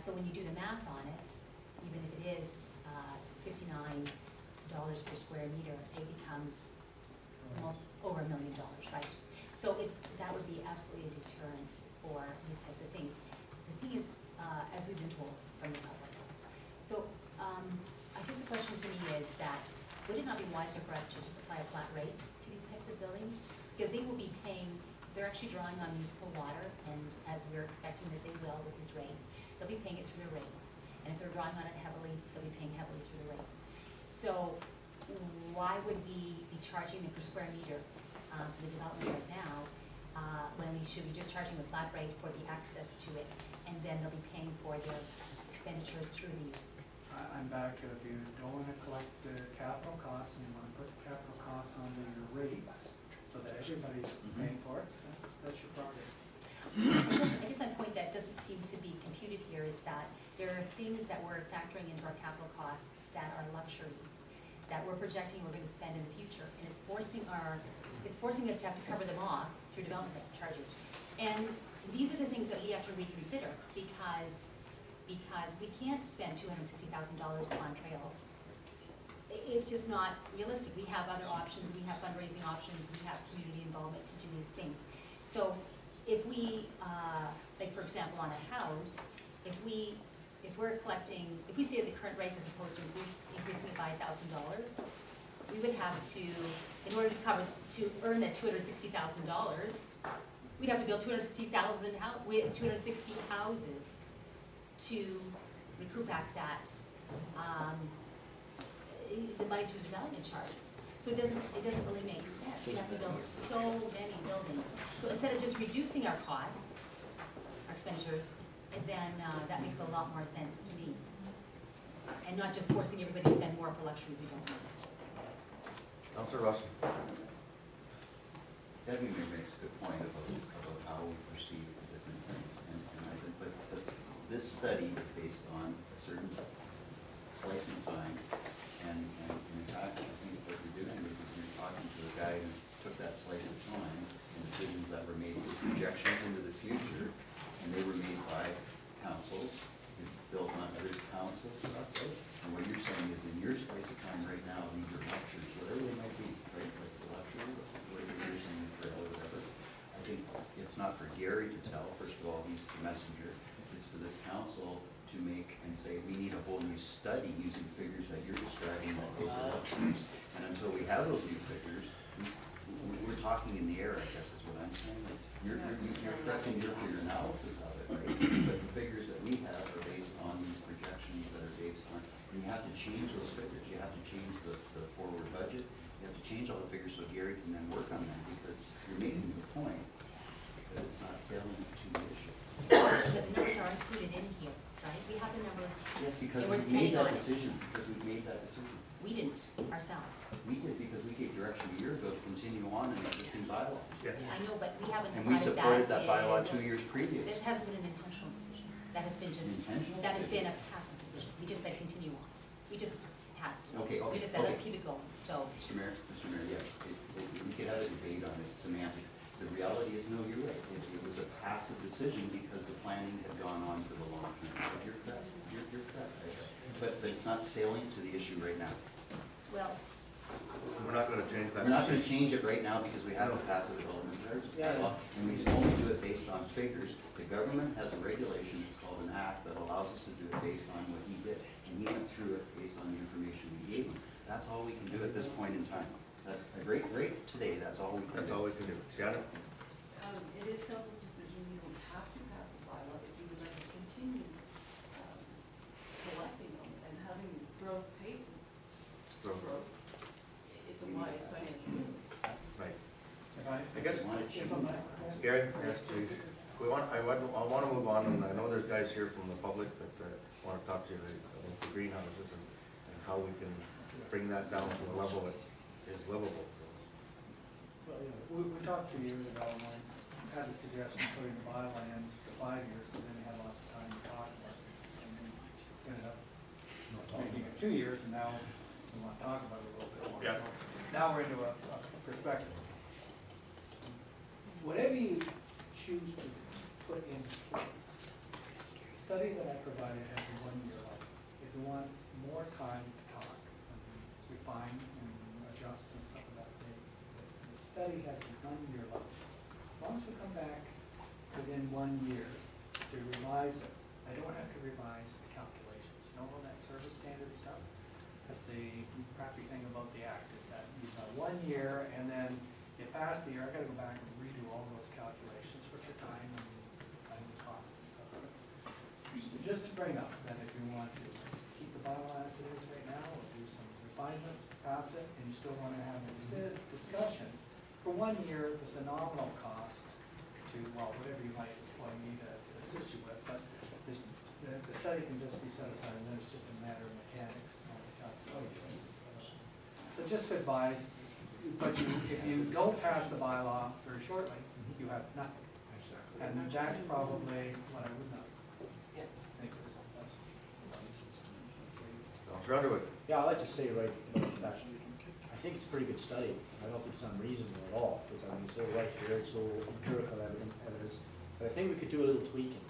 So when you do the math on it, even if it is $59 per square meter, it becomes almost over $1 million, right? So that would be absolutely a deterrent for these types of things. The thing is, as we've been told from the public. So I guess the question to me is that, would it not be wiser for us to just apply a flat rate to these types of buildings? Because they will be paying, they're actually drawing on municipal water, and as we're expecting that they will with these rates, they'll be paying it through their rates. And if they're drawing on it heavily, they'll be paying heavily through the rates. So why would we be charging them per square meter for the development right now, when we should be just charging the flat rate for the access to it, and then they'll be paying for their expenditures through the use? I'm back to, if you don't want to collect the capital costs and you want to put capital costs onto your rates so that everybody's paying for it, that's your project. I guess my point that doesn't seem to be computed here is that there are things that we're factoring into our capital costs that are luxuries that we're projecting we're going to spend in the future, and it's forcing us to have to cover them off through development charges. And these are the things that we have to reconsider because we can't spend $260,000 on trails. It's just not realistic. We have other options, we have fundraising options, we have community involvement to do these things. So if we, like for example on a house, if we say the current rates as opposed to increasing it by $1,000, we would have to, in order to earn that $260,000, we'd have to build 260 houses to recoup back that, the money through development charges. So it doesn't really make sense. We have to build so many buildings. So instead of just reducing our costs, our expenditures, and then that makes a lot more sense to me. And not just forcing everybody to spend more for luxuries we don't need. Councillor Russell. Debbie makes a good point about how we perceive different things. And I think, but this study is based on a certain slicing time. And in fact, I think what you're doing is you're talking to a guy who took that slice of time and decisions that were made with projections into the future, and they were made by councils, built on other councils stuff, right? And what you're saying is in your slice of time right now, these are luxuries, whatever they might be, right? Like the luxury, whatever you're saying, trail or whatever. I think it's not for Gary to tell, first of all, he's the messenger. It's for this council to make and say, we need a whole new study using figures that you're describing, that those are luxuries. And until we have those new figures, we're talking in the air, I guess is what I'm saying. You're correcting your analysis of it, right? But the figures that we have are based on these projections that are based on, and you have to change those figures. You have to change the forward budget. You have to change all the figures so Gary can then work on them, because you're making the point that it's not salient to the issue. But the numbers are included in here, right? We have the numbers. Yes, because we've made that decision. Because we've made that decision. We didn't ourselves. We did, because we gave direction a year ago to continue on in existing bylaw. Yeah. I know, but we haven't And we decided supported that bylaw 2 years previous. This hasn't been an intentional decision. That has been just, Intentional? that has been a passive decision. We just said continue on. We just passed it. Okay, We just said, let's keep it going, so. Mr. Mayor, yes, we could have a debate on its semantics. The reality is, no, you're right. It was a passive decision because the planning had gone on for the long term. But you're correct. You're correct. But it's not salient to the issue right now. Well, We're not going to change that. We're not going to change it right now because we have a passive development charge bylaw, and we only do it based on figures. The government has a regulation, it's called an act, that allows us to do it based on what he did, and he went through it based on the information we gave him. That's all we can do at this point in time. That's a great rate today. That's all we can do. That's all we can do. Sienna? It is council's decision. You don't have to pass a bylaw if you would like to continue collecting them and having growth paid for growth. It's a wise financial move. Right. I guess, if I'm not correct, Gary, yes, please. I want to move on, and I know there's guys here from the public that want to talk to you about the greenhouses and how we can bring that down to a level that is livable. well, we talked 2 years ago, and I had the suggestion of putting the bylaw in for 5 years, so then we had lots of time to talk about it. And then ended up making it 2 years, and now we want to talk about it a little bit more. Yeah. So now we're into a perspective. Whatever you choose to put in place, study that I provided has a 1 year life. If you want more time to talk, and refine and adjust and stuff like that, the study has a 1 year life. As long as we come back within 1 year to revise it, I don't have to revise the calculations. You know all that service standard stuff? That's the crappy thing about the act, is that you've got 1 year, and then you pass the year, I gotta go back and redo all those calculations, which are time and cost and stuff. Just to bring up that if you want to keep the bylaw as it is right now, or do some refinements, pass it, and you still want to have a discussion, for 1 year, it's a nominal cost to, well, whatever you might employ me to assist you with, but this, the study can just be set aside, and then it's just a matter of mechanics, not the calculations and stuff. So just advise, but if you don't pass the bylaw very shortly, you have nothing. And that's probably what I would not Yes. think is best. Counselor Underwood. Yeah, I'd like to say right that I think it's a pretty good study. I don't think it's unreasonable at all, because I mean, it's all right here, it's all empirical evidence, but I think we could do a little tweaking.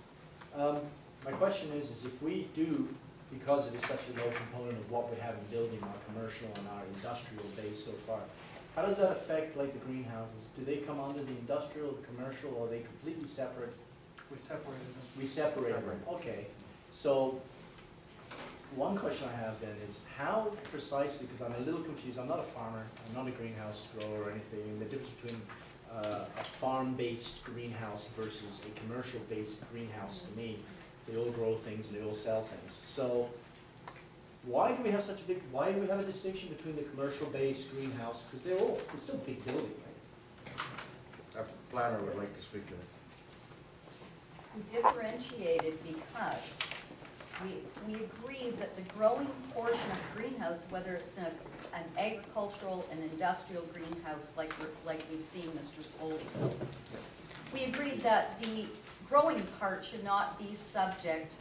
My question is if we do, because it is such a low component of what we have in building our commercial and our industrial base so far, how does that affect like the greenhouses? Do they come under the industrial, the commercial, or are they completely separate? We separated them. We separate them, okay. So, one question I have then is how precisely, because I'm a little confused, I'm not a farmer, I'm not a greenhouse grower or anything, and the difference between a farm-based greenhouse versus a commercial-based greenhouse to me, they all grow things and they all sell things. So, why do we have such a big, why do we have a distinction between the commercial-based greenhouse, because it's still a big building, right? Our planner would like to speak to that. We differentiated because we agreed that the growing portion of the greenhouse, whether it's an agricultural and industrial greenhouse like we've seen Mr. Scoldy, we agreed that the growing part should not be subject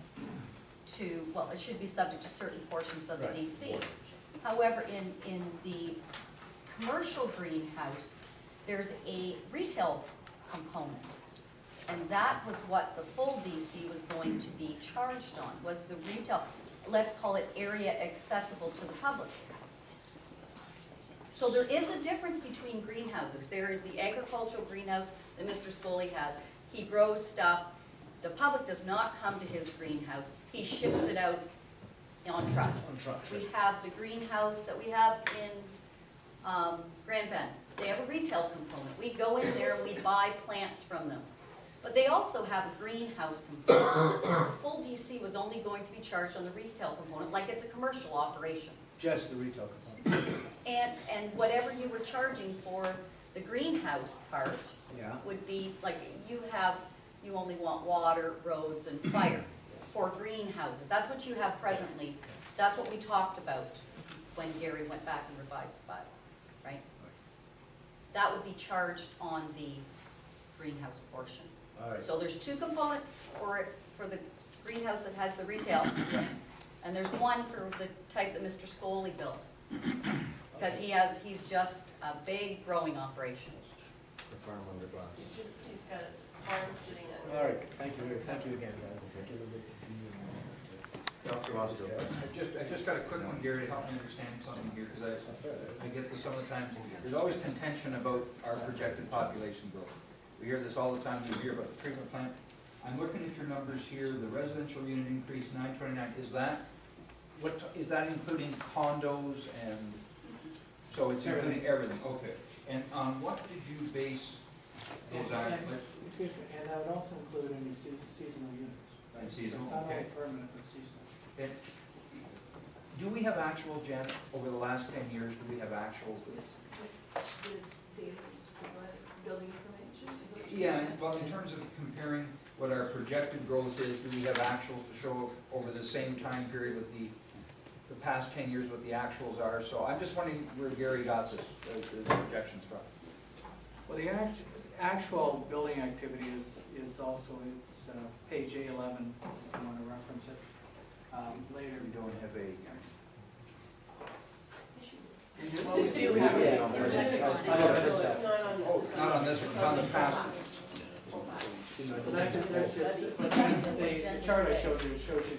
to, well, it should be subject to certain portions of the DC. However, in the commercial greenhouse, there's a retail component. And that was what the full DC was going to be charged on, was the retail, let's call it area accessible to the public. So there is a difference between greenhouses. There is the agricultural greenhouse that Mr. Scoldy has. He grows stuff. The public does not come to his greenhouse. He ships it out on trucks. We have the greenhouse that we have in Grand Bend. They have a retail component. We go in there and we buy plants from them. But they also have a greenhouse component. The full DC was only going to be charged on the retail component, like it's a commercial operation. Just the retail component. And whatever you were charging for the greenhouse part would be, like, you only want water, roads, and fire for greenhouses. That's what you have presently. That's what we talked about when Gary went back and revised the bylaw, right? That would be charged on the greenhouse portion. All right. So there's two components for the greenhouse that has the retail, and there's one for the type that Mr. Scoldy built. Because he's just a big growing operation. The farm under glass. He's got a farm sitting under. All right, thank you again, guys. Counselor Mossfield. I just got a quick one, Gary, to help me understand something here, because I get this some of the time. There's always contention about our projected population growth. We hear this all the time. We hear about the treatment plant. I'm looking at your numbers here. The residential unit increase 929. Is that including condos and? So it's including everything. Okay. And on what did you base those on? Excuse me, and that would also include any seasonal units. And seasonal, Not only okay. permanent, but seasonal. And do we have actual, Janet, over the last 10 years, do we have actuals? The building information? Yeah, well, in terms of comparing what our projected growth is, do we have actuals to show over the same time period with the past 10 years what the actuals are? So I'm just wondering where Gary got this, the projections from. Well, the actual building activity is also, it's page A11, if you want to reference it later. We don't have a, Well, we do have it. Yeah. It's not on this. oh, it's not on this one, it's on the past one. you know, it But that's depends on just, both. but That's the the agenda chart I today. showed you shows you